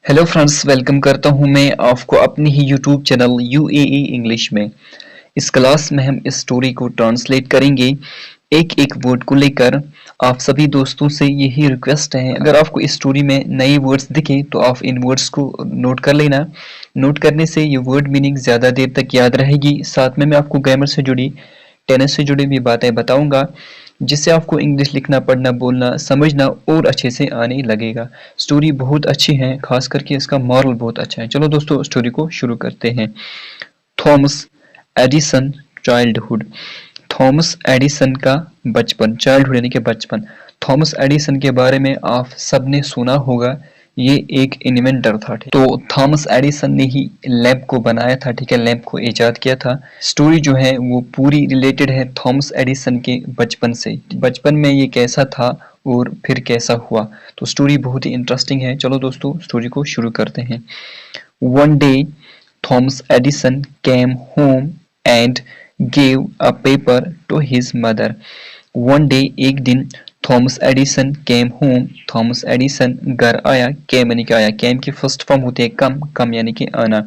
Hello friends, welcome करता हूं मैं आपको अपने ही यूट्यूब चैनल यूएई इंग्लिश में। इस क्लास में हम इस स्टोरी को ट्रांसलेट करेंगे एक एक वर्ड को लेकर। आप सभी दोस्तों से यही रिक्वेस्ट है, अगर आपको इस स्टोरी में नए वर्ड्स दिखे तो आप इन वर्ड्स को नोट कर लेना। नोट करने से ये वर्ड मीनिंग ज़्यादा देर तक याद रहेगी। साथ में मैं आपको ग्रामर से जुड़ी, टेनिस से जुड़ी भी बातें बताऊंगा, जिससे आपको इंग्लिश लिखना, पढ़ना, बोलना, समझना और अच्छे से आने लगेगा। स्टोरी बहुत अच्छी है, खास करके इसका मॉरल बहुत अच्छा है। चलो दोस्तों, स्टोरी को शुरू करते हैं। Thomas Edison childhood. Thomas Edison का बचपन, चाइल्डहुड यानी कि बचपन। थॉमस एडिसन के बारे में आप सबने सुना होगा, ये एक इन्वेंटर था। तो थॉमस एडिसन ने ही लैंप को बनाया था, ठीक है, लैंप को इजाद किया था। स्टोरी जो है वो पूरी रिलेटेड है थॉमस एडिसन के बचपन से। बचपन में ये कैसा था और फिर कैसा हुआ, तो स्टोरी बहुत ही इंटरेस्टिंग है। चलो दोस्तों, स्टोरी को शुरू करते हैं। One day Thomas Edison came home and gave a paper to his mother. One day, एक दिन, Thomas Edison came home, Thomas Edison घर आया। केम यानी कि आया, केम की फर्स्ट फॉर्म होती है कम, कम यानी कि आना।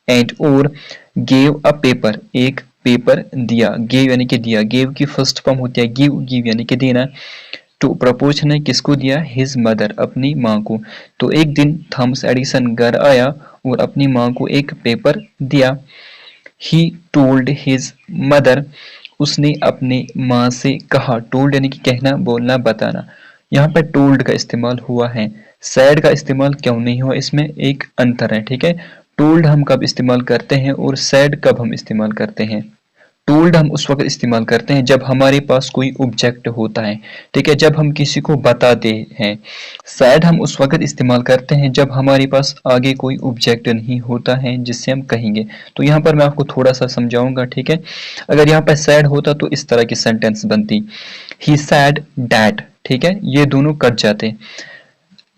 एंड और गेव अ पेपर, एक पेपर दिया। गेव यानी कि दिया, गेव की फर्स्ट फॉर्म होती है गिव, गिव यानी कि देना। टू प्रपोज ने किसको दिया? हिज मदर, अपनी माँ को। तो एक दिन थॉमस एडिसन घर आया और अपनी माँ को एक पेपर दिया। ही टोल्ड हिज मदर, उसने अपने माँ से कहा। टोल्ड यानी कि कहना, बोलना, बताना। यहाँ पर टोल्ड का इस्तेमाल हुआ है, सैड का इस्तेमाल क्यों नहीं हुआ, इसमें एक अंतर है, ठीक है। टोल्ड हम कब इस्तेमाल करते हैं और सैड कब हम इस्तेमाल करते हैं। टोल्ड हम उस वक्त इस्तेमाल करते हैं जब हमारे पास कोई ऑब्जेक्ट होता है, ठीक है, जब हम किसी को बताते हैं। सैड हम उस वक्त इस्तेमाल करते हैं जब हमारे पास आगे कोई ऑब्जेक्ट नहीं होता है जिससे हम कहेंगे। तो यहाँ पर मैं आपको थोड़ा सा समझाऊंगा, ठीक है। अगर यहाँ पर सैड होता तो इस तरह की सेंटेंस बनती, ही सैड डैट, ठीक है, ये दोनों कट जाते,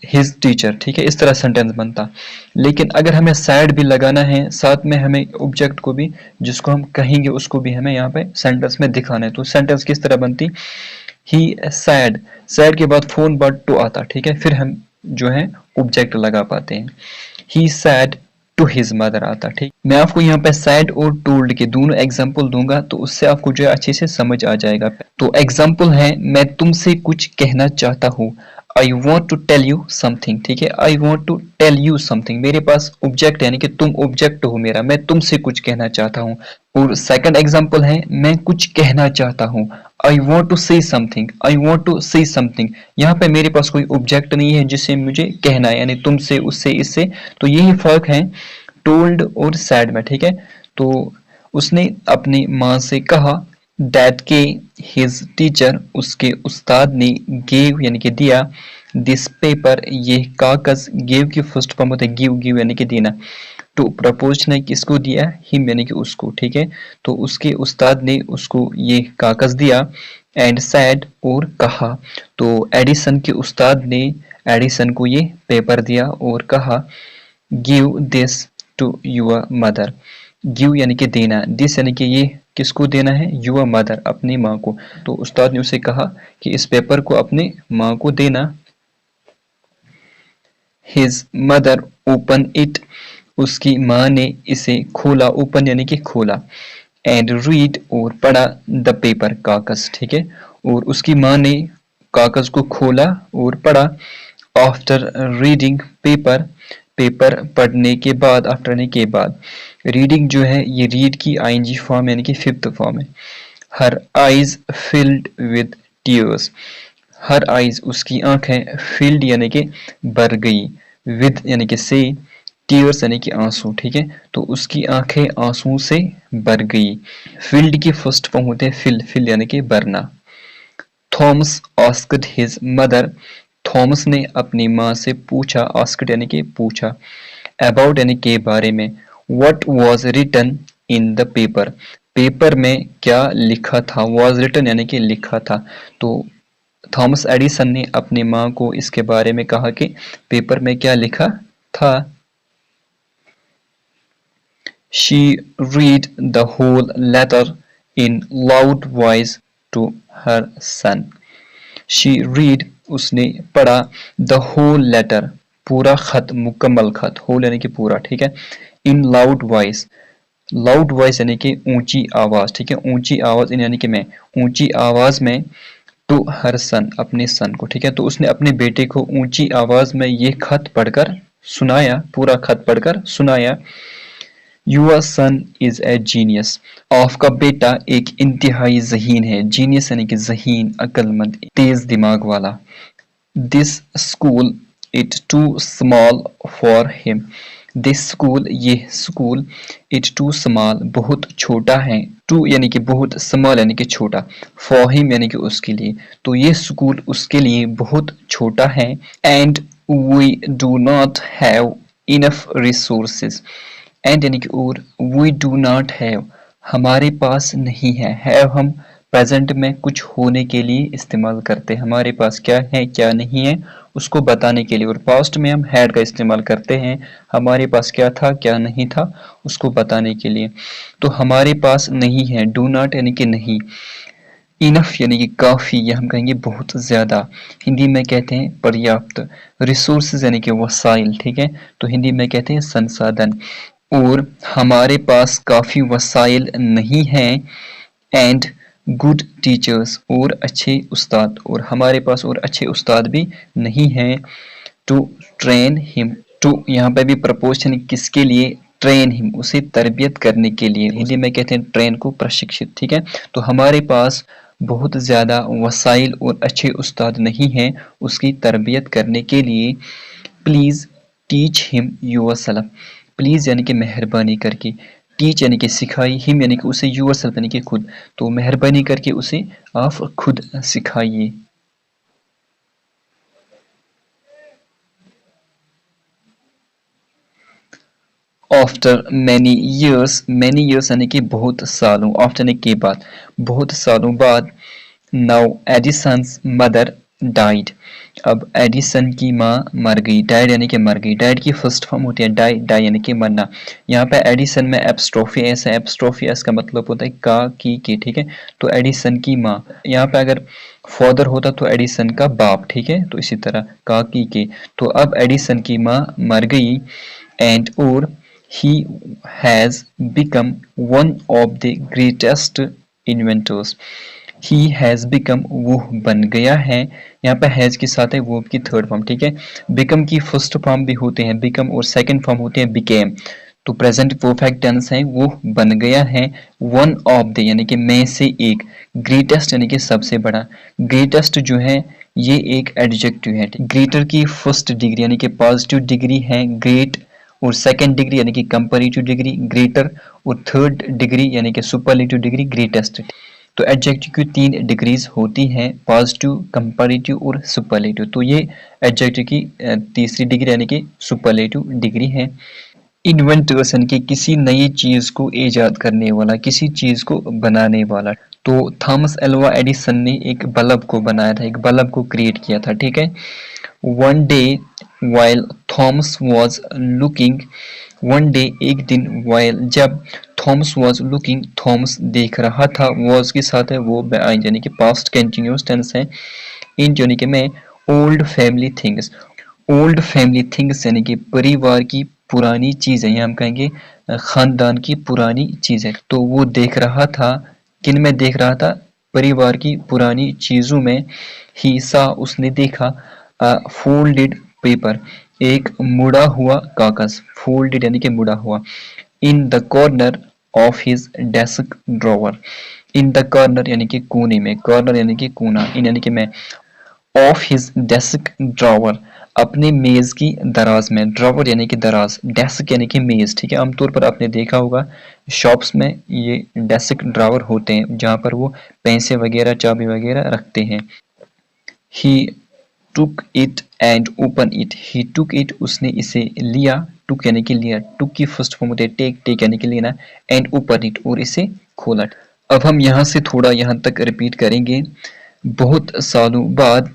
हिज टीचर, ठीक है, इस तरह सेंटेंस बनता। लेकिन अगर हमें सैड भी लगाना है, साथ में हमें ऑब्जेक्ट को भी, जिसको हम कहेंगे उसको भी हमें यहाँ पे सेंटेंस में दिखाना है, तो सेंटेंस किस तरह बनती? ही सैड, सैड के बाद फोन बट टू आता, ठीक है, फिर हम जो है ऑब्जेक्ट लगा पाते हैं। ही सैड टू हिज मदर आता, ठीक। मैं आपको यहाँ पे सैड और टोल्ड के दोनों एग्जाम्पल दूंगा, तो उससे आपको जो है अच्छे से समझ आ जाएगा। तो एग्जाम्पल है, मैं तुमसे कुछ कहना चाहता हूँ। I want to tell you something, ठीक है, I want to tell you something, मेरे पास ऑब्जेक्ट यानी कि तुम ऑब्जेक्ट हो मेरा, मैं तुमसे कुछ कहना चाहता हूँ। और सेकंड एग्जाम्पल है, मैं कुछ कहना चाहता हूँ। I want to say something, I want to say something, यहाँ पे मेरे पास कोई ऑब्जेक्ट नहीं है जिससे मुझे कहना है, यानी तुमसे, उससे, इससे। तो यही फर्क है टोल्ड और सैड में, ठीक है। तो उसने अपनी माँ से कहा, दैट के हिज टीचर, उसके उस्ताद ने, गेव यानी कि दिया, दिस पेपर, ये कागज, गेव की फर्स्ट फॉर्म होता है गिव, गिव यानी कि देना। टू प्रपोज ने किसको दिया? हिम यानी कि उसको, ठीक है। तो उसके उस्ताद ने उसको ये कागज दिया। एंड सैड और कहा, तो एडिसन के उस्ताद ने एडिसन को ये पेपर दिया और कहा, give this to your mother. Give यानी कि देना, दिस यानी कि ये किसको देना है? योर मदर, अपनी माँ को। तो उस्ताद ने उसे कहा कि इस पेपर को अपनी माँ को देना। हिज मदर ओपन इट, उसकी माँ ने इसे खोला, ओपन यानी कि खोला। एंड रीड और पढ़ा, द पेपर, कागज, ठीक है। और उसकी माँ ने कागज को खोला और पढ़ा। आफ्टर रीडिंग पेपर, पेपर पढ़ने के बाद, आफ्टर यानी के बाद। रीडिंग जो है ये रीड की आईएनजी फॉर्म यानी कि फिफ्थ फॉर्म है। Her eyes filled with tears, her eyes उसकी आंखें, फिल्ड यानी कि भर गई, विद यानी कि से, टीयर्स यानी कि आंसू, ठीक है। तो उसकी आंखें आंसू से भर गई। फिल्ड की फर्स्ट फॉर्म होते हैं फिल, फिल यानी कि भरना। Thomas asked his mother, Thomas ने अपनी माँ से पूछा, आस्क्ड यानी कि पूछा, अबाउट यानी के बारे में, what was written in the paper, paper में क्या लिखा था, वाज रिटन यानी कि लिखा था। तो थॉमस एडिसन ने अपनी माँ को इसके बारे में कहा कि पेपर में क्या लिखा था। She read the whole letter in loud voice to her son. She read, उसने पढ़ा, the whole letter, पूरा खत, मुकम्मल खत, होल यानी कि पूरा, ठीक है। इन लाउड वॉइस, लाउड वॉइस यानी कि ऊंची आवाज, ठीक है, ऊंची आवाज, इन यानी कि मैं, ऊंची आवाज में, टू हर सन, अपने सन को, ठीक है। तो उसने अपने बेटे को ऊंची आवाज में ये खत पढ़कर सुनाया, पूरा खत पढ़कर सुनाया। Your son is a genius, आपका बेटा एक इंतहाई ज़हीन है। जीनियस यानी कि ज़हीन, अक्लमंद, तेज दिमाग वाला। This school it too small for him, this school, ये स्कूल, इट टू स्मॉल, बहुत छोटा है, टू यानी कि बहुत, स्मॉल यानी कि छोटा, फॉर हिम यानी कि उसके लिए, तो ये स्कूल उसके लिए बहुत छोटा है। And we do not have enough resources, and यानी कि और, वी डू नॉट हैव, हमारे पास नहीं है, हैव हम प्रेजेंट में कुछ होने के लिए इस्तेमाल करते हैं, हमारे पास क्या है क्या नहीं है उसको बताने के लिए, और पास्ट में हम हैड का इस्तेमाल करते हैं, हमारे पास क्या था क्या नहीं था उसको बताने के लिए। तो हमारे पास नहीं है, डू नॉट यानी कि नहीं, इनफ यानी कि काफ़ी, या हम कहेंगे बहुत ज़्यादा, हिंदी में कहते हैं पर्याप्त, रिसोर्सेज यानी कि वसाइल, ठीक है, तो हिंदी में कहते हैं संसाधन, और हमारे पास काफ़ी वसाइल नहीं हैं। एंड गुड टीचर्स, और अच्छे उस्ताद, और हमारे पास और अच्छे उस्ताद भी नहीं हैं। टू ट्रेन हिम, टू यहाँ पे भी प्रपोजन किसके लिए, ट्रेन हिम, उसे तरबियत करने के लिए, हिंदी में कहते हैं ट्रेन को प्रशिक्षित, ठीक है। तो हमारे पास बहुत ज़्यादा वसाइल और अच्छे उस्ताद नहीं हैं उसकी तरबियत करने के लिए। Please teach him yourself, please यानी कि मेहरबानी करके, टीच यानी कि सिखाई, हिम यानी कि उसे, योरसेल्फ यानी कि खुद, तो मेहरबानी करके उसे आप खुद सिखाइए। आफ्टर मैनी ईयर्स यानी कि बहुत सालों, आफ्टर यानी के बाद, बहुत सालों बाद, नाउ एडिसन्स मदर डाइड, अब एडिसन की माँ मर गई, डाइड यानी कि मर गई, डाइड की फर्स्ट फॉर्म होती है डाई, डाई यानी कि मरना, यहाँ पे एडिसन में एप्स्ट्रोफी एस है, एप्स्ट्रोफी एस का मतलब होता है का की के, ठीक है। तो एडिसन की माँ, यहाँ पे अगर फादर होता तो एडिसन का बाप, ठीक है, तो इसी तरह का की के, तो अब एडिसन की माँ मर गई, एंड और he has become one of the greatest inventors, he has become, वो बन गया है, यहाँ पे हैज के साथ है वो की थर्ड फॉर्म, ठीक है। बिकम की फर्स्ट फॉर्म भी होते हैं बिकम, और सेकंड फॉर्म होते हैं बिकेम, तो प्रेजेंट परफेक्ट टेंस है, वो बन गया है। वन ऑफ द यानी कि में से एक, ग्रेटेस्ट यानी कि सबसे बड़ा, ग्रेटेस्ट जो है ये एक एडजेक्टिव है, ग्रेटर की फर्स्ट डिग्री यानी कि पॉजिटिव डिग्री है ग्रेट, और सेकंड डिग्री यानी कि कंपैरेटिव डिग्री ग्रेटर, और थर्ड डिग्री यानी कि सुपरलेटिव डिग्री ग्रेटेस्ट। तो एडजेक्टिव की 3 डिग्रीज होती हैं, पॉजिटिव, कंपैरेटिव और सुपरलेटिव, तो ये एडजेक्टिव की तीसरी डिग्री यानी कि सुपरलेटिव डिग्री है। इन्वेंटर्स यानी कि किसी नई चीज को ईजाद करने वाला, किसी चीज को बनाने वाला। तो थॉमस एल्वा एडिसन ने एक बल्ब को बनाया था, एक बल्ब को क्रिएट किया था, ठीक है। One day while Thomas was looking, one day एक दिन, वाइल जब, थॉमस वॉज लुकिंग थॉमस देख रहा था, वॉज के साथ है वो यानी कि पास्ट कंटिन्यूअस टेंस है, इन यानी कि मैं, old family things, old family things यानी कि परिवार की पुरानी चीजें, या हम कहेंगे खानदान की पुरानी चीजें, तो वो देख रहा था, किन में देख रहा था, परिवार की पुरानी चीजों में। ही सा उसने देखा, फोल्डेड पेपर, एक मुड़ा हुआ कागज, फोल्डेड यानी कि मुड़ा हुआ, in the corner of his desk drawer, in the corner यानी कि कोने में, कॉर्नर यानी कि कोना, इन यानी कि मैं, ऑफ हिज डेस्क ड्रॉवर, अपने मेज की दराज में, ड्रॉवर यानी कि दराज, डेस्क यानी कि मेज, ठीक है। आमतौर पर आपने देखा होगा शॉप्स में ये डेस्क ड्रॉवर होते हैं जहाँ पर वो पैसे वगैरह चाबी वगैरह रखते हैं। He took it and open it, he took it उसने इसे लिया, टुक यानी कि लिया, टुक की फर्स्ट फॉर्म होती है टेक, टेक यानी कि लेना, एंड ओपन इट और इसे खोला। अब हम यहाँ से थोड़ा यहाँ तक रिपीट करेंगे। बहुत सालों बाद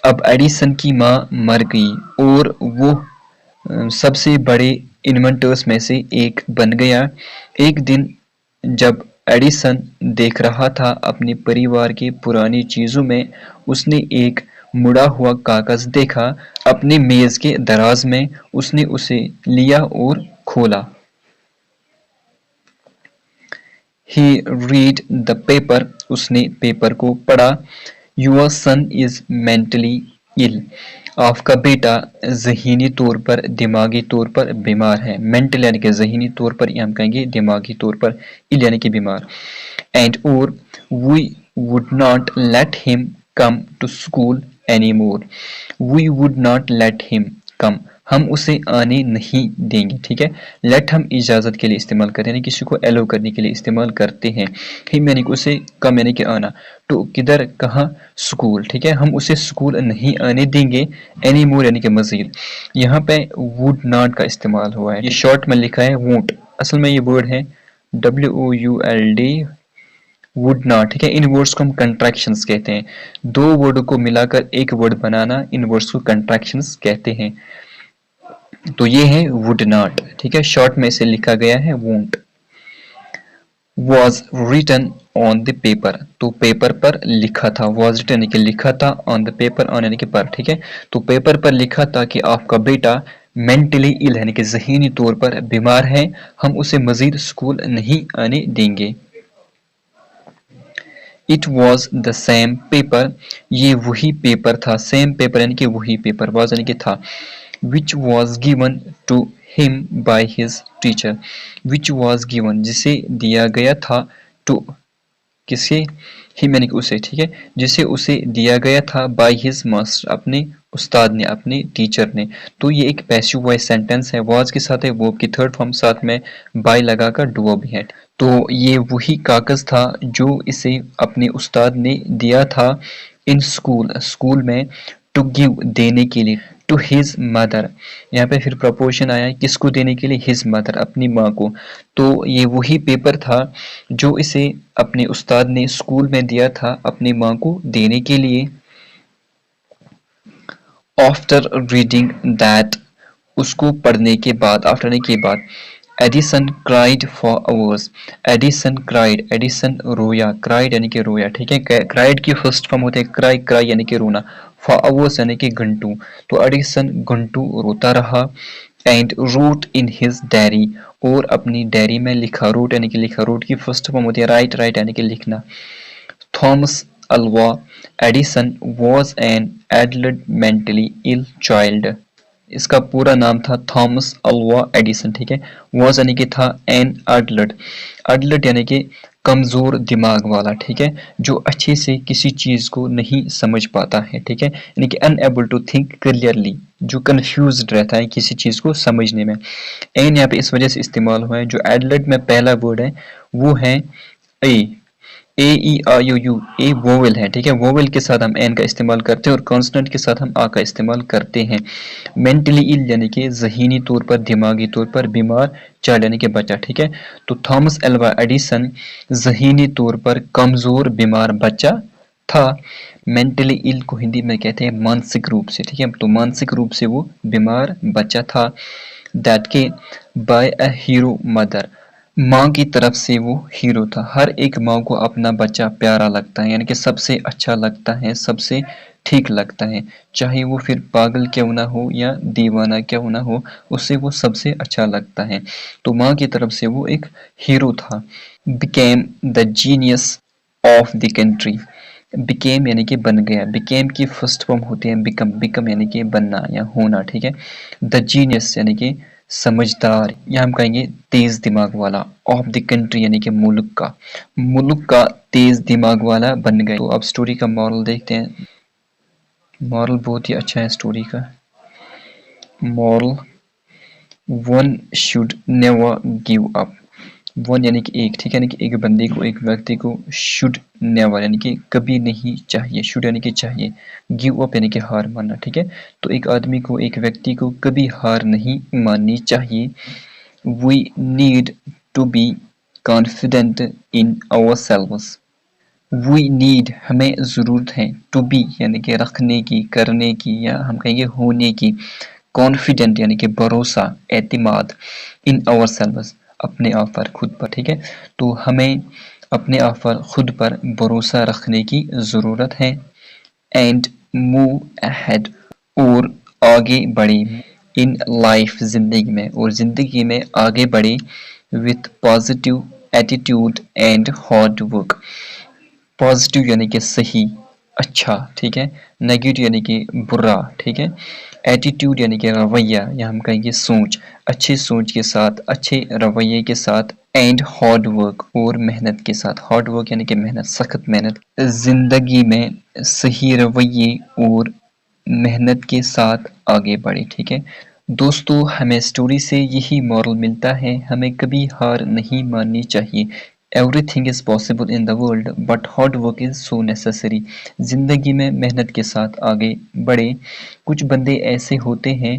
अब एडिसन की माँ मर गई और वो सबसे बड़े इन्वेंटर्स में से एक बन गया। एक दिन जब एडिसन देख रहा था अपने परिवार की पुरानी चीजों में, उसने एक मुड़ा हुआ कागज देखा अपने मेज के दराज में। उसने उसे लिया और खोला। He read the paper. उसने पेपर को पढ़ा। Your son is mentally ill. आपका बेटा ज़हनी तौर पर, दिमागी तौर पर बीमार है। मेंटल यानी कि ज़हनी तौर पर, या हम कहेंगे दिमागी तौर पर, इल यानी कि बीमार। And और we would not let him come to school anymore. We would not let him come. हम उसे आने नहीं देंगे। ठीक है, लेट हम इजाज़त के लिए इस्तेमाल करते हैं, यानी किसी को एलो करने के लिए इस्तेमाल करते हैं। हिम यानी कि उसे, कम यानी कि आना, तो किधर, कहाँ, स्कूल। ठीक है, हम उसे स्कूल नहीं आने देंगे। एनी मोर यानी कि मजीद। यहाँ पे वुड नॉट का इस्तेमाल हुआ है। ये शॉर्ट में लिखा है वोंट, असल में ये वर्ड है WOULD, वुड नॉट। ठीक है, इन वर्ड्स को हम कंट्रैक्शंस कहते हैं। दो वर्ड को मिलाकर एक वर्ड बनाना, इन वर्ड्स को कंट्रैक्शंस कहते हैं। तो ये है वुड नॉट। ठीक है, शॉर्ट में इसे लिखा गया है won't. was written on the paper, तो पेपर पर लिखा था। was written यानी कि लिखा था, on the paper, on यानी कि पर। ठीक है, तो पेपर पर लिखा था कि आपका बेटा मेंटली इल यानी कि ज़हनी तौर पर बीमार है, हम उसे मजीद स्कूल नहीं आने देंगे। It was the same paper, ये वही पेपर था। सेम पेपर यानी कि वही पेपर, was यानी कि था। Which was given to him by his teacher, which was given जिसे दिया गया था, to किसे, him यानी कि उसे। ठीक है, जिसे उसे दिया गया था, by his master अपने उस्ताद ने, अपने टीचर ने। तो ये एक पैसिव वॉइस सेंटेंस है, was के साथ है वर्ब की थर्ड फॉर्म, साथ में by लगाकर डुओ भी है। तो ये वही कागज था जो इसे अपने उस्ताद ने दिया था, इन स्कूल, स्कूल में, टू गिव देने के लिए, टू हिज मदर। यहाँ पे फिर प्रपोर्शन आया है, किसको देने के लिए, हिज मदर अपनी माँ को। तो ये वही पेपर था जो इसे अपने उस्ताद ने स्कूल में दिया था अपनी माँ को देने के लिए। आफ्टर रीडिंग दैट, उसको पढ़ने के बाद, आफ्टर ने के बाद, Edison cried for hours, Edison cried, Edison रोया, क्राइड यानी कि रोया। ठीक है, क्राइड की फर्स्ट फॉर्म होते हैं क्राई, क्राई यानी कि रोना, फॉर आवर्स यानी कि घंटों। तो एडिसन घंटों रोता रहा। And wrote in his diary, और अपनी डायरी में लिखा। रोट यानी कि लिखा, रोट की फर्स्ट फॉर्म होती है राइट, राइट यानी कि लिखना। Thomas Alva Edison was an adult mentally ill child. इसका पूरा नाम था थॉमस अल्वा एडिसन। ठीक है, was यानी कि था, एन अडल्ट, अडल्ट यानी कि कमजोर दिमाग वाला। ठीक है, जो अच्छे से किसी चीज को नहीं समझ पाता है। ठीक है, यानी कि अनएबल टू थिंक क्लियरली, जो कंफ्यूज्ड रहता है किसी चीज को समझने में। एन यहाँ पे इस वजह से इस्तेमाल हुआ है, जो एडल्ट में पहला वर्ड है वो है ए, A-E-I-O-U, ए वोवेल है। ठीक है, वोवेल के साथ हम एन का इस्तेमाल करते हैं और कॉन्सोनेंट के साथ हम आ का इस्तेमाल करते हैं। मेंटली इल यानी कि ज़हीनी तौर पर, दिमागी तौर पर बीमार, चाइल्ड यानी कि बच्चा। ठीक है, तो थॉमस एल्वा एडिसन ज़हीनी तौर पर कमज़ोर बीमार बच्चा था। मेंटली इल को हिंदी में कहते हैं मानसिक रूप से। ठीक है, तो मानसिक रूप से वो बीमार बच्चा था। दैट के बाय अ हीरो मदर, माँ की तरफ से वो हीरो था। हर एक माँ को अपना बच्चा प्यारा लगता है, यानी कि सबसे अच्छा लगता है, सबसे ठीक लगता है, चाहे वो फिर पागल क्यों ना हो या दीवाना क्यों ना हो, उससे वो सबसे अच्छा लगता है। तो माँ की तरफ से वो एक हीरो था। Became the genius of the country, became यानी कि बन गया, बिकेम की फर्स्ट फॉर्म होती है बिकम, बिकम यानी कि बनना या होना। ठीक है, द जीनियस यानी कि समझदार, या हम कहेंगे तेज दिमाग वाला, ऑफ द कंट्री यानी कि मुल्क का तेज दिमाग वाला बन गए। तो अब स्टोरी का मॉरल देखते हैं। मॉरल बहुत ही अच्छा है स्टोरी का। Moral, one should never give up, one यानी कि एक। ठीक है, यानी कि एक बंदे को, एक व्यक्ति को, शुड नेवर यानी कि कभी नहीं चाहिए, शुड यानी कि चाहिए, गिव अप यानी कि हार मानना। ठीक है, तो एक आदमी को, एक व्यक्ति को कभी हार नहीं माननी चाहिए। We need to be confident in ourselves, we need हमें ज़रूरत है, टू बी यानी कि रखने की, करने की, या हम कहेंगे होने की, कॉन्फिडेंट यानी कि भरोसा, एतमाद, इन आवरसेल्व्स अपने आप पर, खुद पर। ठीक है, तो हमें अपने आप पर, खुद पर भरोसा रखने की ज़रूरत है। एंड मूव अहेड और आगे बढ़े इन लाइफ जिंदगी में, और जिंदगी में आगे बढ़े with positive attitude and hard work. Positive यानी कि सही, अच्छा, ठीक है। नेगेटिव यानी कि बुरा, ठीक है। एटीट्यूड यानी कि रवैया, या हम कहेंगे सोच, अच्छी सोच के साथ, अच्छे रवैये के साथ। एंड हार्ड वर्क, और मेहनत के साथ। हार्ड वर्क यानी कि मेहनत, सख्त मेहनत। जिंदगी में सही रवैये और मेहनत के साथ आगे बढ़े, ठीक है। दोस्तों, हमें स्टोरी से यही मॉरल मिलता है, हमें कभी हार नहीं माननी चाहिए। Everything is possible in the world but hard work is so necessary. जिंदगी में मेहनत के साथ आगे बढ़े। कुछ बंदे ऐसे होते हैं,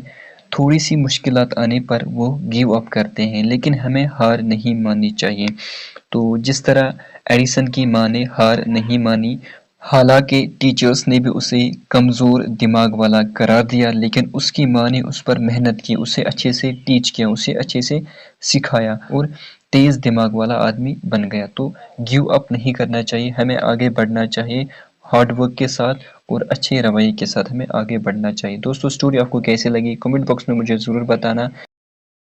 थोड़ी सी मुश्किलात आने पर वो गिव अप करते हैं, लेकिन हमें हार नहीं माननी चाहिए। तो जिस तरह एडिसन की माँ ने हार नहीं मानी, हालांकि टीचर्स ने भी उसे कमज़ोर दिमाग वाला करार दिया, लेकिन उसकी माँ ने उस पर मेहनत की, उसे अच्छे से टीच किया, उसे अच्छे से सिखाया और तेज़ दिमाग वाला आदमी बन गया। तो गिव अप नहीं करना चाहिए, हमें आगे बढ़ना चाहिए हार्ड वर्क के साथ और अच्छे रवैये के साथ हमें आगे बढ़ना चाहिए। दोस्तों, स्टोरी आपको कैसी लगी कमेंट बॉक्स में मुझे ज़रूर बताना।